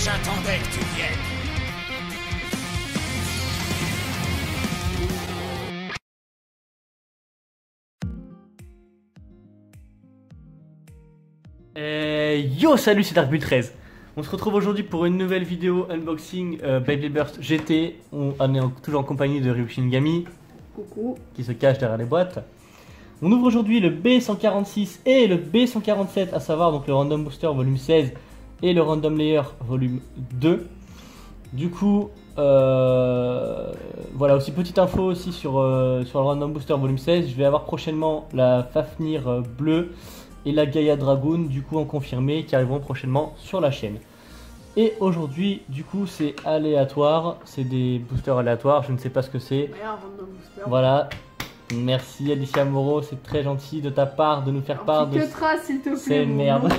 J'attendais que tu viennes. Yo, salut, c'est Darkbull13. On se retrouve aujourd'hui pour une nouvelle vidéo unboxing Beyblade Burst GT. On est toujours en compagnie de Ryushin-Gami. Coucou. Qui se cache derrière les boîtes. On ouvre aujourd'hui le B146 et le B147, à savoir donc le Random Booster volume 16 et le Random Layer volume 2. Du coup, voilà, aussi petite info aussi sur le Random Booster volume 16. Je vais avoir prochainement la Fafnir bleue et la Gaia Dragoon, du coup en confirmé, qui arriveront prochainement sur la chaîne. Et aujourd'hui, du coup, c'est aléatoire, c'est des boosters aléatoires, je ne sais pas ce que c'est. Ouais, un random booster. Voilà, merci Alicia Moreau, c'est très gentil de ta part de nous faire part de s'il te plaît. ces merdes.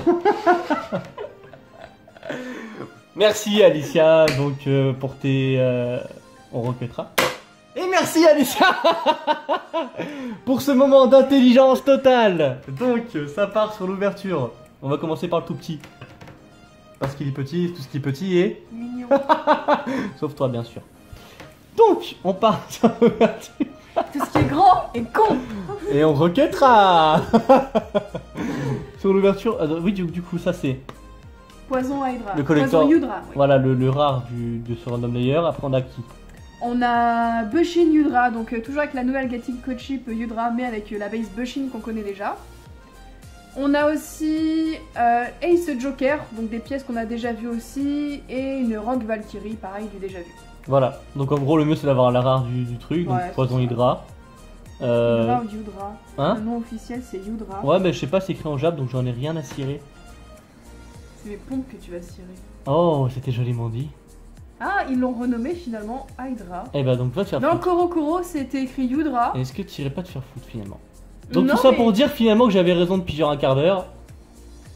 Merci Alicia, donc pour tes... on recuttera. Et merci Alicia pour ce moment d'intelligence totale. Donc ça part sur l'ouverture. On va commencer par le tout petit. Parce qu'il est petit, tout ce qui est petit est... Mignon. Sauf toi bien sûr. Donc on part sur l'ouverture. Tout ce qui est grand est con. Et on recuttera. Sur l'ouverture... oui du coup ça c'est... Poison Hydra. Le collector. Poison Hydra, oui. Voilà le rare de ce random layer. Après on a qui? On a Bushin Hydra, donc toujours avec la nouvelle Gating Code Chip Hydra, mais avec la base Bushin qu'on connaît déjà. On a aussi Ace Joker, donc des pièces qu'on a déjà vues aussi, et une Rogue Valkyrie, pareil, du déjà vu. Voilà, donc en gros le mieux c'est d'avoir la rare du truc, donc Ouais, Poison Hydra. Hydra ou Hydra. Hein? Le nom officiel c'est Hydra. Ouais mais je sais pas, c'est écrit en jab donc j'en ai rien à cirer. C'est mes pompes que tu vas cirer. Oh, c'était joliment dit. Ah, ils l'ont renommé finalement Hydra. Eh bah donc va te faire Dans foutre. Korokoro c'était écrit Hydra. Est-ce que tu irais pas te faire foutre finalement? Donc Non, tout ça mais... pour dire finalement que j'avais raison depuis genre un quart d'heure.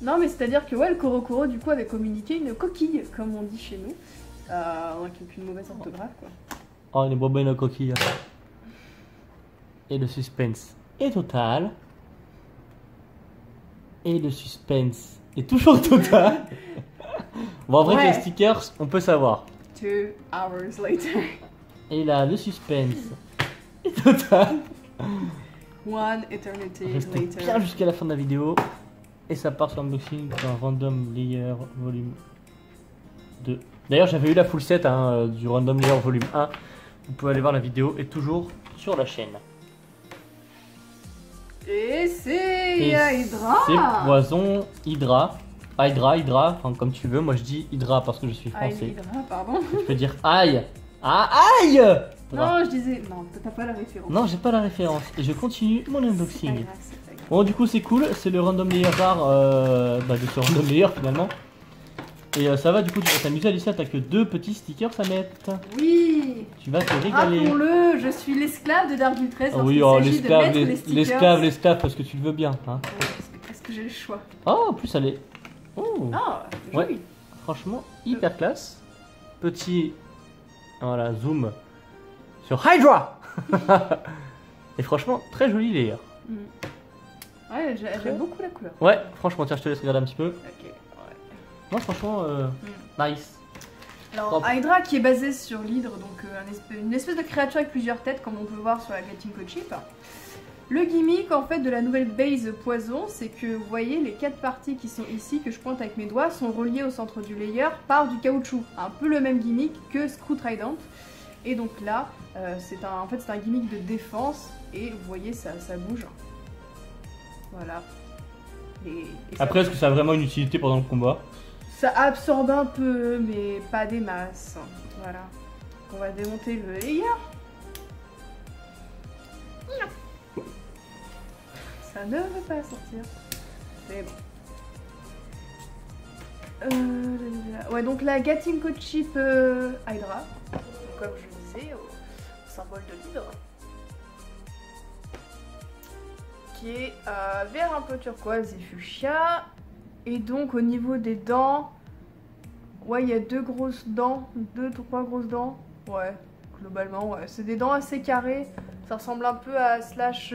Non mais c'est à dire que ouais, le Korokoro du coup avait communiqué une coquille, comme on dit chez nous. Avec une mauvaise orthographe quoi. Oh, il est bonne la coquille. Et le suspense est total. Et le suspense est toujours total. Bon, en vrai, que Ouais. les stickers, on peut savoir. 2 hours later. Et là, le suspense est total. One eternity Restez later. bien jusqu'à la fin de la vidéo. Et ça part sur l'unboxing d'un Random Layer volume 2. D'ailleurs, j'avais eu la full set du Random Layer volume 1. Vous pouvez aller voir la vidéo, est toujours sur la chaîne. Et c'est Et Hydra. C'est Poison Hydra. Hydra, enfin comme tu veux. Moi je dis Hydra parce que je suis français. Hydra, pardon. Je peux dire aïe. Ah, aïe. Non, je disais. Non, t'as pas la référence. Non, j'ai pas la référence. Et je continue mon unboxing. Hydra, c'est pas grave. Bon, du coup, c'est cool. C'est le random layer rare de ce random layer finalement. Et ça va, du coup, tu vas t'amuser, Alicia. T'as que 2 petits stickers à mettre. Oui. Tu vas te régaler. Rappelons-le, je suis l'esclave de Dark du 13. Ah oui, l'esclave, parce que tu le veux bien. Hein. Est-ce que j'ai le choix? Oh, en plus, elle est. Oh, Ah, ouais. joli. Franchement, hyper classe. Petit. Voilà, zoom sur Hydra. Et franchement, très joli layer. Mm. Ouais, j'aime beaucoup la couleur. Ouais, franchement, tiens, je te laisse regarder un petit peu. Ok, ouais. Moi, franchement, nice. Alors, Propre. Hydra qui est basé sur l'hydre, donc une espèce de créature avec plusieurs têtes, comme on peut voir sur la Gating Code Chip. Le gimmick en fait de la nouvelle base poison, c'est que vous voyez les 4 parties qui sont ici, que je pointe avec mes doigts, sont reliées au centre du layer par du caoutchouc. Un peu le même gimmick que Screw Trident. Et donc là, c'est un gimmick de défense, et vous voyez ça bouge. Voilà. Et ça Après, est-ce que ça a vraiment une utilité pendant le combat? Ça absorbe un peu, mais pas des masses. Voilà. On va démonter le layer. Ça ne veut pas sortir. Mais bon. Ouais, donc la Gating Code Chip Hydra. Comme je disais, au symbole de l'hydre. Qui est vert un peu turquoise et fuchsia. Et donc au niveau des dents, ouais, il y a 2 grosses dents, 2-3 grosses dents. Ouais, globalement, ouais. C'est des dents assez carrées. Ça ressemble un peu à Slash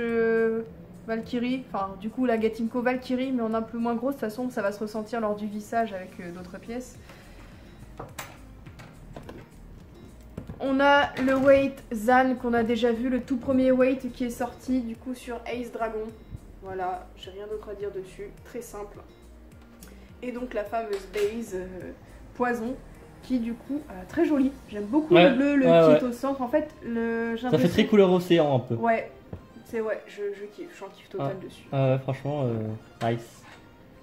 Valkyrie. Enfin, du coup, la Gatinko Valkyrie, mais en un peu moins grosse. De toute façon, ça va se ressentir lors du vissage avec d'autres pièces. On a le Wait Zan qu'on a déjà vu, le tout premier Wait qui est sorti du coup sur Ace Dragon. Voilà, j'ai rien d'autre à dire dessus, très simple. Et donc la fameuse base poison qui du coup très jolie. J'aime beaucoup le bleu, le qui est au centre. En fait, ça fait très couleur océan un peu. Ouais, je kiffe, je suis en kiff total dessus. Franchement, nice.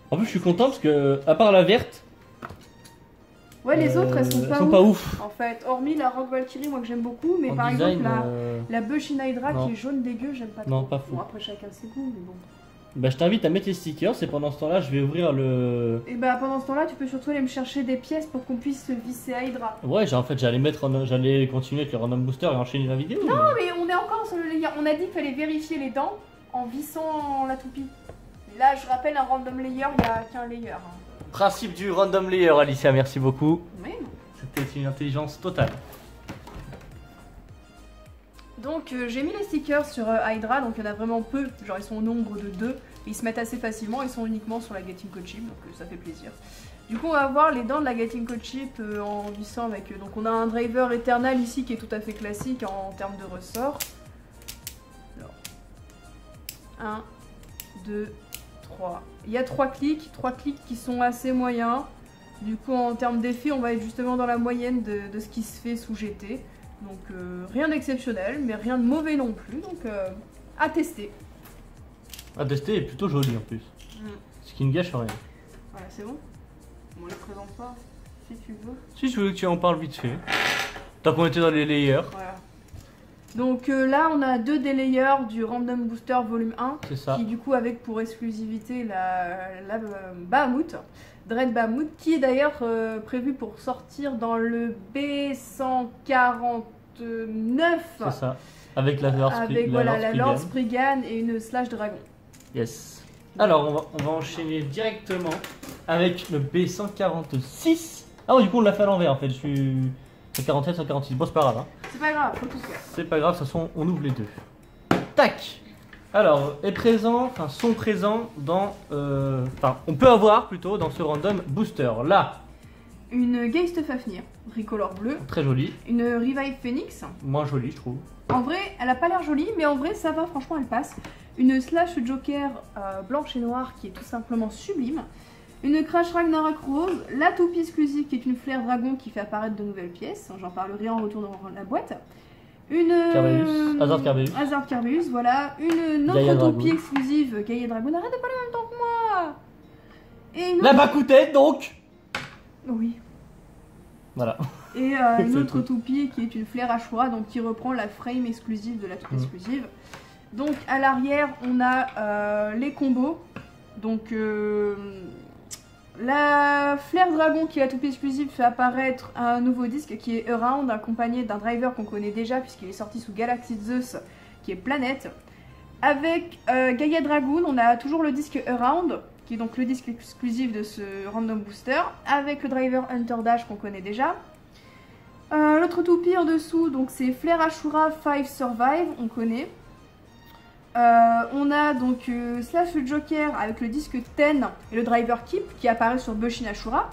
En plus, je suis content parce que, à part la verte. Ouais, les autres elles sont pas ouf. En fait, hormis la Rock Valkyrie, moi que j'aime beaucoup, mais par exemple la Bushina Hydra qui est jaune dégueu, j'aime pas trop. Non, pas fou. Bon, après chacun ses goûts, mais bon. Bah, je t'invite à mettre les stickers et pendant ce temps-là, je vais ouvrir le. Et bah, pendant ce temps-là, tu peux surtout aller me chercher des pièces pour qu'on puisse se visser à Hydra. Ouais, en fait, j'allais continuer avec le random booster et enchaîner la vidéo. Non, mais on est encore sur le layer. On a dit qu'il fallait vérifier les dents en vissant la toupie. Là, je rappelle, un random layer, il n'y a qu'un layer. Principe du random layer, Alicia, merci beaucoup. Oui. C'était une intelligence totale. Donc j'ai mis les stickers sur Hydra, donc il y en a vraiment peu, genre ils sont au nombre de 2, ils se mettent assez facilement, ils sont uniquement sur la Getting Code Chip, donc ça fait plaisir. Du coup on va voir les dents de la Getting Code Chip en vissant avec eux. Donc on a un driver Eternal ici qui est tout à fait classique en termes de ressort. Alors, 1, 2, 3. Il y a 3 clics qui sont assez moyens. Du coup en termes d'effet on va être justement dans la moyenne de ce qui se fait sous GT. Donc rien d'exceptionnel, mais rien de mauvais non plus, donc à tester. À tester est plutôt joli en plus. Ce qui ne gâche rien. Voilà, c'est bon. On les présente pas, si tu veux. Si je veux que tu en parles vite fait. Tant qu'on était dans les layers. Voilà. Donc là on a 2 des layers du Random Booster volume 1. C'est ça. Qui du coup avec pour exclusivité la Bahamut. Dread Bahamut, qui est d'ailleurs prévu pour sortir dans le B149. C'est ça. Avec la Lord Spriggan et une Slash Dragon. Yes. Alors on va enchaîner directement avec le B146. Ah oui, du coup on l'a fait à l'envers en fait. Je suis 147, 146. Bon, c'est pas grave. Hein. C'est pas grave, faut tout faire. C'est pas grave, de toute façon on ouvre les deux. Tac. Alors, sont présents dans... on peut avoir plutôt dans ce random booster. Là, une Geist Fafnir, tricolore bleu. Très jolie. Une Revive Phoenix. Moins jolie, je trouve. En vrai, elle a pas l'air jolie, mais en vrai, ça va, franchement, elle passe. Une Slash Joker blanche et noire qui est tout simplement sublime. Une Crash Ragnarok Rose. La toupie exclusive qui est une Flare Dragon qui fait apparaître de nouvelles pièces. J'en parlerai en retour dans la boîte. Une Hazard Carbeus, voilà. Une autre toupie exclusive, Gaia Dragon. Arrête de parler en même temps que moi. Et une la Bakuten donc. Oui. Voilà. Et une autre toupie qui est une Flare Ashura, donc qui reprend la frame exclusive de la toupie exclusive. Donc à l'arrière, on a les combos. Donc la Flare Dragon, qui est la toupie exclusive, fait apparaître un nouveau disque qui est Around, accompagné d'un driver qu'on connaît déjà puisqu'il est sorti sous Galaxy Zeus, qui est Planète. Avec Gaia Dragoon, on a toujours le disque Around, qui est donc le disque exclusif de ce random booster, avec le driver Hunter Dash qu'on connaît déjà. L'autre toupie en dessous, donc c'est Flare Ashura 5 Survive, on connaît. On a donc Slash Joker avec le disque 10 et le driver Keep qui apparaît sur Bushin Ashura.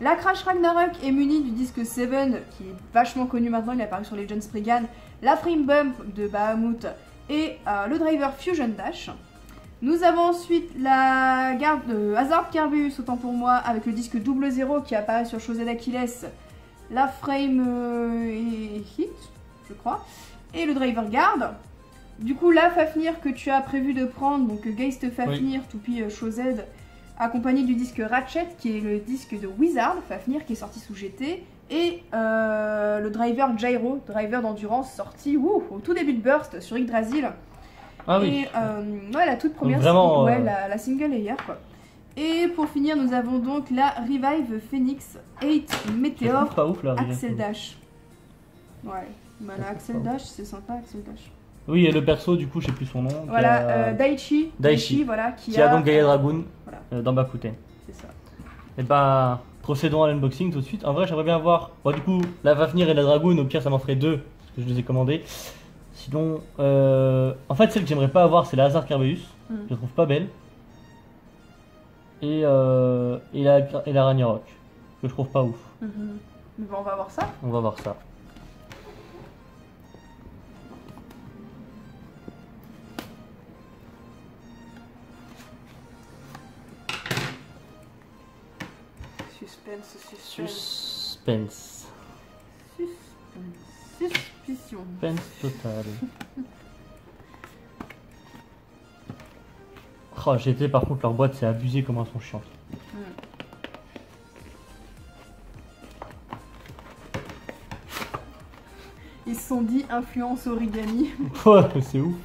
La Crash Ragnarok est munie du disque 7 qui est vachement connu maintenant, il apparaît sur Legend Spriggan. La Frame Bump de Bahamut et le driver Fusion Dash. Nous avons ensuite la garde de Hazard Carbeus, autant pour moi, avec le disque 00 qui apparaît sur Chosed Achilles. La Frame Hit, je crois. Et le driver Guard. Du coup, la Fafnir que tu as prévu de prendre, donc Geist Fafnir, toupie Chosed, accompagné du disque Ratchet, qui est le disque de Wizard, Fafnir, qui est sorti sous GT, et le driver Gyro, driver d'endurance, sorti au tout début de Burst sur Yggdrasil. Ah oui. Et ouais, la toute première, vraiment, la single layer, quoi. Et pour finir, nous avons donc la Revive Phoenix 8 Meteor pas ouf, là, Axel Dash. Ouais, bah, la Axel Dash, c'est sympa, Axel Dash. Oui, et le perso, du coup, je sais plus son nom. Voilà, Daichi, voilà, qui a donc Gaia Dragoon voilà. Dans Bakuten. C'est ça. Et bah, procédons à l'unboxing tout de suite. En vrai, j'aimerais bien voir. Bon, du coup, la Fafnir et la Dragoon, au pire, ça m'en ferait 2, parce que je les ai commandées. Sinon, en fait, celle que j'aimerais pas avoir, c'est la Hazard Carbeus. Je la trouve pas belle. Et la Ragnarok, que je trouve pas ouf. Bon, on va voir ça. On va voir ça. Suspense. Suspense. Suspicion. Suspense total. Oh, GT par contre leur boîte c'est abusé comment elles sont chiantes. Ils se sont dit influence origami. Ouais, c'est ouf.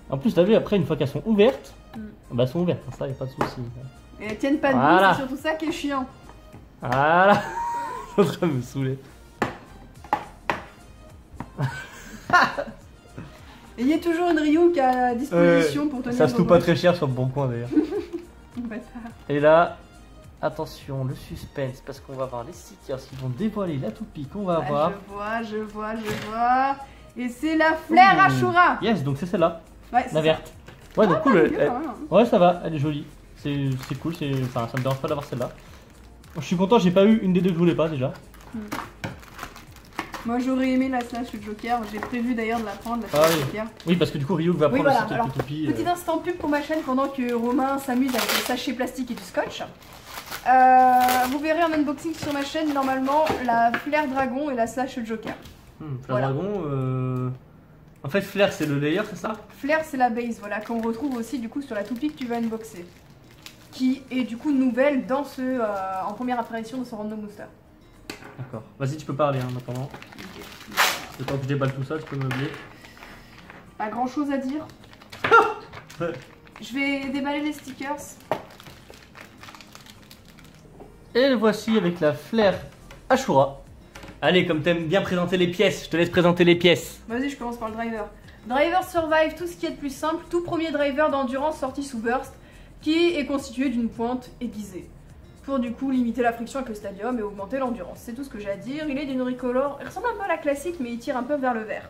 En plus t'as vu après une fois qu'elles sont ouvertes, bah elles sont ouvertes, ça y a pas de souci. Et elles tiennent pas debout, Voilà. c'est surtout ça qui est chiant. Voilà. Je suis en train de me saouler. Et il y a toujours une Ryuk à disposition pour tenir Ça se vos trouve pas boîtes. très cher sur le bon coin d'ailleurs. Bâtard. Et là, attention, le suspense, parce qu'on va voir les stickers qui vont dévoiler la toupie qu'on va avoir. Je vois. Et c'est la Flair Ouh. Ashura. Yes, donc c'est celle-là, Ouais, c'est la ça. verte. Ouais, donc Ah, cool. pas dégueu, quand même. Ouais, ça va, elle est jolie. C'est cool, enfin, ça me dérange pas d'avoir celle-là. Je suis content, j'ai pas eu une des deux que je voulais pas déjà. Moi j'aurais aimé la slash Joker, j'ai prévu d'ailleurs de la prendre, la Ah slash oui. Joker. Oui, parce que du coup, Ryuk va Oui, prendre voilà. aussi Alors, quelques toupies. Petit instant pub pour ma chaîne pendant que Romain s'amuse avec le sachet plastique et du scotch. Vous verrez en unboxing sur ma chaîne normalement la Flair Dragon et la slash Joker. Flair Voilà. Dragon, en fait, Flair c'est le layer, c'est ça? Flair c'est la base, voilà, qu'on retrouve aussi du coup sur la toupie que tu vas unboxer. Qui est du coup nouvelle dans en première apparition de ce random booster. D'accord. Vas-y, tu peux parler hein, maintenant. Le temps que je déballe tout ça, tu peux meubler. Pas grand chose à dire. Je vais déballer les stickers. Et le voici avec la Flair Ashura. Allez, comme t'aimes bien présenter les pièces, je te laisse présenter les pièces. Vas-y, je commence par le driver. Driver Survive, tout ce qui est de plus simple, tout premier driver d'endurance sorti sous burst, qui est constitué d'une pointe aiguisée. Pour du coup limiter la friction avec le stadium et augmenter l'endurance. C'est tout ce que j'ai à dire. Il est d'une ricolore, il ressemble un peu à la classique, mais il tire un peu vers le vert.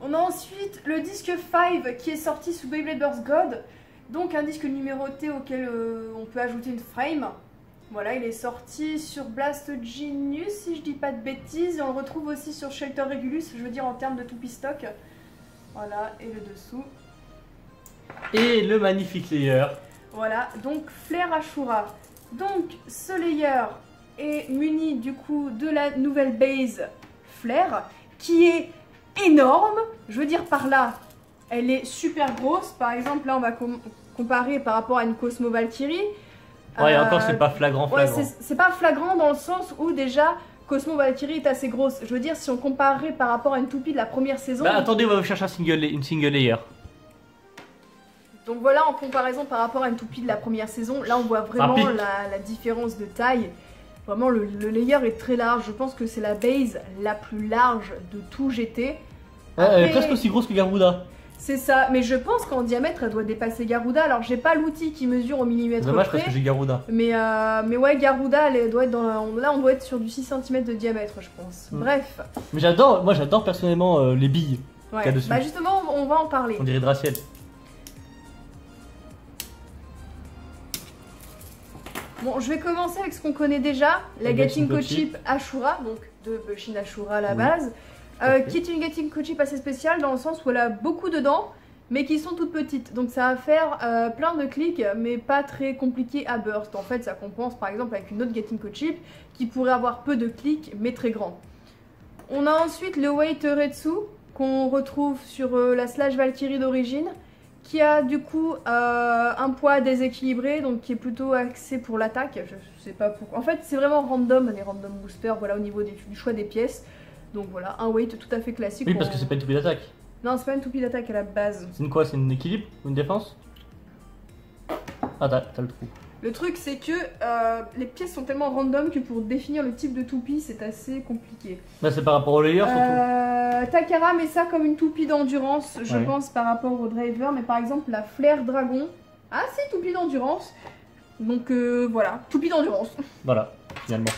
On a ensuite le disque 5 qui est sorti sous Beyblade Burst God, donc un disque numéroté auquel on peut ajouter une frame. Voilà, il est sorti sur Blast Genius, si je dis pas de bêtises, et on le retrouve aussi sur Shelter Regulus, je veux dire en termes de toupie stock. Voilà, et le dessous. Et le magnifique layer. Voilà, donc Flair Ashura. Donc ce layer est muni du coup de la nouvelle base Flair, qui est énorme. Je veux dire par là, elle est super grosse. Par exemple, là on va comparer par rapport à une Cosmo Valkyrie. Ouais, et encore c'est pas flagrant. Ouais, c'est pas flagrant dans le sens où déjà Cosmo Valkyrie est assez grosse. Je veux dire, si on comparait par rapport à une toupie de la première saison. Bah attendez, on va vous chercher une single layer. Donc voilà, en comparaison par rapport à une toupie de la première saison, là on voit vraiment la différence de taille. Vraiment, le layer est très large. Je pense que c'est la base la plus large de tout GT. Après, elle est presque aussi grosse que Garuda. C'est ça, mais je pense qu'en diamètre, elle doit dépasser Garuda. Alors, j'ai pas l'outil qui mesure au millimètre Dommage près. parce que j'ai Garuda. Mais ouais, Garuda, elle doit être là, on doit être sur du 6 cm de diamètre, je pense. Bref. Mais moi j'adore personnellement les billes qu'il y a dessus. Bah justement, on va en parler. On dirait Draciel. Bon, je vais commencer avec ce qu'on connaît déjà, la Gatinko Gatinko Chip. Chip Ashura, donc de Bushin Ashura à la Oui. base, fait. qui est une Gatinko Chip assez spéciale dans le sens où elle a beaucoup de dents, mais qui sont toutes petites. Donc ça va faire plein de clics, mais pas très compliqué à burst. En fait, ça compense par exemple avec une autre Gatinko Chip qui pourrait avoir peu de clics, mais très grand. On a ensuite le Wait Retsu, qu'on retrouve sur la Slash Valkyrie d'origine, qui a du coup un poids déséquilibré, donc qui est plutôt axé pour l'attaque. Je sais pas pourquoi. En fait, c'est vraiment random, les random boosters, voilà, au niveau du choix des pièces. Donc voilà, un weight tout à fait classique. Oui, parce que c'est pas une toupie d'attaque. Non, c'est pas une toupie d'attaque à la base. C'est une quoi? C'est une équilibre? Une défense? Ah, t'as le trou. Le truc, c'est que les pièces sont tellement random que pour définir le type de toupie, c'est assez compliqué. Bah, c'est par rapport au layer surtout. Takara met ça comme une toupie d'endurance, je Ouais. pense, par rapport au driver. Mais par exemple, la Flair Dragon, ah, c'est toupie d'endurance. Donc voilà, toupie d'endurance. Voilà, finalement.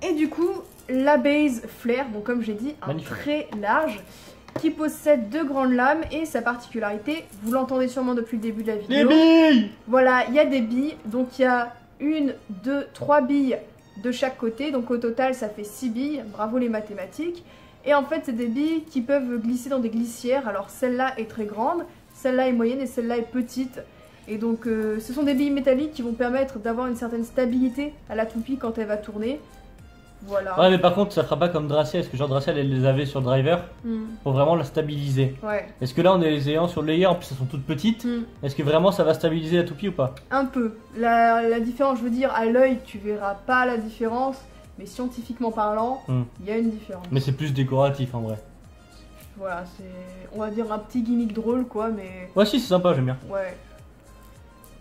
Et du coup, la base Flair, donc comme j'ai dit, un Magnifique. très large, qui possède deux grandes lames et sa particularité, vous l'entendez sûrement depuis le début de la Les vidéo. billes! Voilà, il y a des billes, donc il y a 1, 2, 3 billes de chaque côté. Donc au total, ça fait 6 billes. Bravo les mathématiques. Et en fait, c'est des billes qui peuvent glisser dans des glissières. Alors celle-là est très grande, celle-là est moyenne et celle-là est petite. Et donc ce sont des billes métalliques qui vont permettre d'avoir une certaine stabilité à la toupie quand elle va tourner. Voilà. Ouais, mais par contre, ça fera pas comme Draciel, parce que genre Draciel, elle les avait sur Driver Mm. pour vraiment la stabiliser. Ouais. Est-ce que là, on est les ayant sur le layer, en plus elles sont toutes petites. Mm. Est-ce que vraiment ça va stabiliser la toupie ou pas? Un peu. La différence, je veux dire, à l'œil, tu verras pas la différence. Mais scientifiquement parlant, Mm. il y a une différence. Mais c'est plus décoratif en vrai. Voilà, c'est, on va dire, un petit gimmick drôle, quoi, mais Ouais, si, c'est sympa, j'aime bien. ouais.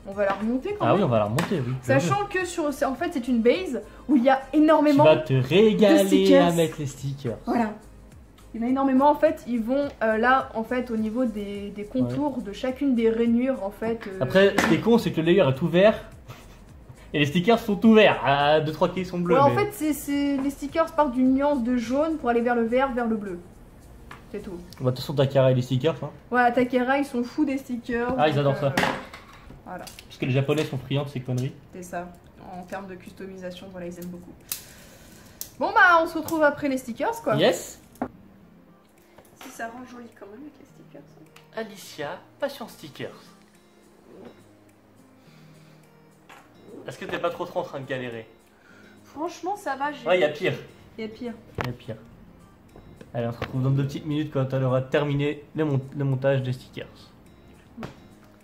On va la remonter quand Ah même. oui, on va la remonter, oui. Sachant que en fait, c'est une base où il y a Tu énormément. vas te régaler stickers. à mettre les stickers. Voilà. Il y en a énormément en fait. Ils vont là en fait au niveau des contours de chacune des rainures en fait. Après, ce qui est con, c'est que le layer est ouvert et les stickers sont ouverts. Ah, 2-3 qui sont bleus. Ouais, en mais- fait, les stickers partent d'une nuance de jaune pour aller vers le vert, vers le bleu. C'est tout. Bah, de toute façon, t'as carré les stickers. Hein. Voilà, Takara, ils sont fous des stickers. Ah, ils donc, adorent ça. Voilà, Parce que les japonais sont friands de ces conneries. c'est ça. En termes de customisation, voilà, ils aiment beaucoup. Bon bah, on se retrouve après les stickers quoi. Yes. Si ça rend joli quand même avec les stickers. Alicia, passion stickers. Est-ce que t'es pas trop en train de galérer? Franchement, ça va. Ouais, il y a pire. Il y a pire. Il y a pire. Allez, on se retrouve dans 2 petites minutes quand elle aura terminé le montage des stickers.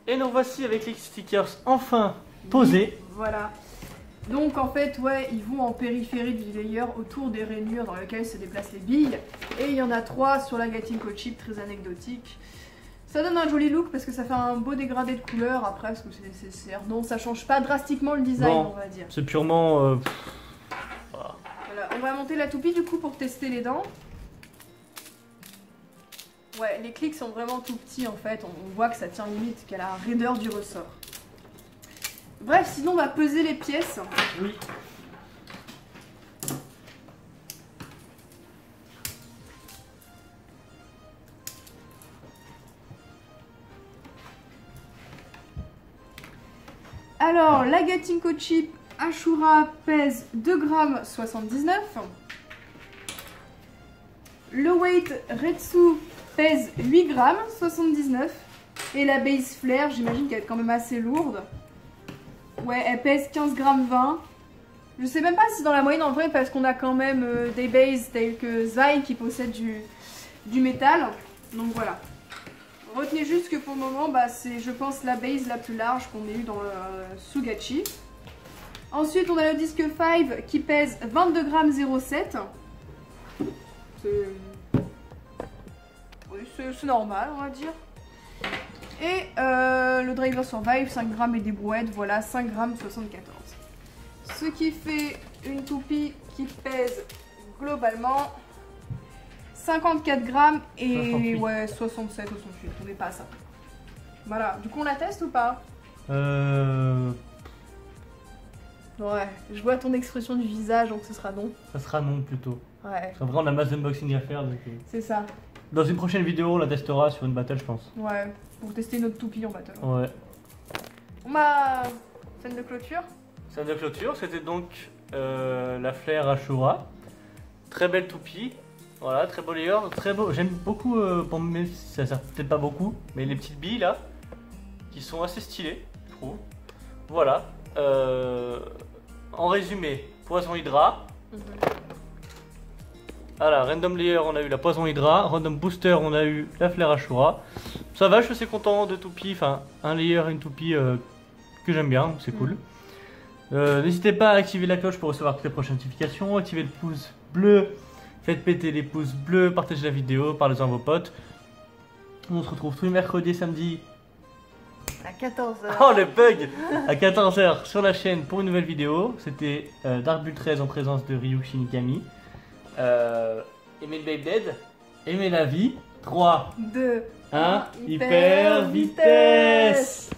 Et nous voici avec les stickers enfin posés. Voilà. Donc en fait, ouais, ils vont en périphérie du layer autour des rainures dans lesquelles se déplacent les billes. Et il y en a 3 sur la Gatinko Chip, très anecdotique. Ça donne un joli look parce que ça fait un beau dégradé de couleur après, parce que non, ça change pas drastiquement le design, Non. on va dire. C'est purement... Voilà, on va monter la toupie du coup pour tester les dents. Ouais, les clics sont vraiment tout petits en fait, on voit que ça tient limite qu'à la raideur du ressort. Bref, sinon on va peser les pièces. Oui. Alors, la Gatinko Chip Ashura pèse 2,79 g. Le weight Retsu pèse 8,79 g. Et la base Flare, j'imagine qu'elle est quand même assez lourde. Ouais, elle pèse 15,20 g. Je sais même pas si dans la moyenne en vrai, parce qu'on a quand même des bases telles que Zai qui possèdent du métal. Donc voilà. Retenez juste que pour le moment, bah, c'est je pense la base la plus large qu'on ait eu dans le Sugachi. Ensuite, on a le disque 5 qui pèse 22,07 g. C'est normal, on va dire. Et le Driver Survive, 5 grammes et des brouettes, voilà, 5,74 g. Ce qui fait une toupie qui pèse globalement 54 grammes et 68. ouais, 67 ou 68, on n'est pas à ça. Voilà, du coup on la teste ou pas? Ouais, je vois ton expression du visage, donc ce sera non. Ça sera non plutôt. Ouais, Parce qu'en vrai, on a masse d'unboxing à faire. Donc, c'est ça. Dans une prochaine vidéo, on la testera sur une battle, je pense. Ouais, pour tester notre toupie en battle. Ouais. On m'a... Scène de clôture. Scène de clôture, c'était donc la Flare Ashura. Très belle toupie. Voilà, très beau layer, très beau. J'aime beaucoup, bon, même si ça sert peut-être pas beaucoup, mais les petites billes là, qui sont assez stylées, je trouve. Voilà. En résumé, Poison Hydra. Voilà, Random Layer, on a eu la Poison Hydra. Random Booster, on a eu la Flare Ashura. Ça va, je suis assez content de toupie. Enfin, un layer et une toupie que j'aime bien, c'est cool. N'hésitez pas à activer la cloche pour recevoir toutes les prochaines notifications. Activez le pouce bleu. Faites péter les pouces bleus. Partagez la vidéo. Parlez-en à vos potes. On se retrouve tous les mercredis et samedis. À 14h. Oh le bug. À 14h sur la chaîne pour une nouvelle vidéo. C'était Dark Bull 13 en présence de Ryuk Shinigami. Aimez le Beyblade. Aimez la vie. 3, 2, 1, hyper vitesse.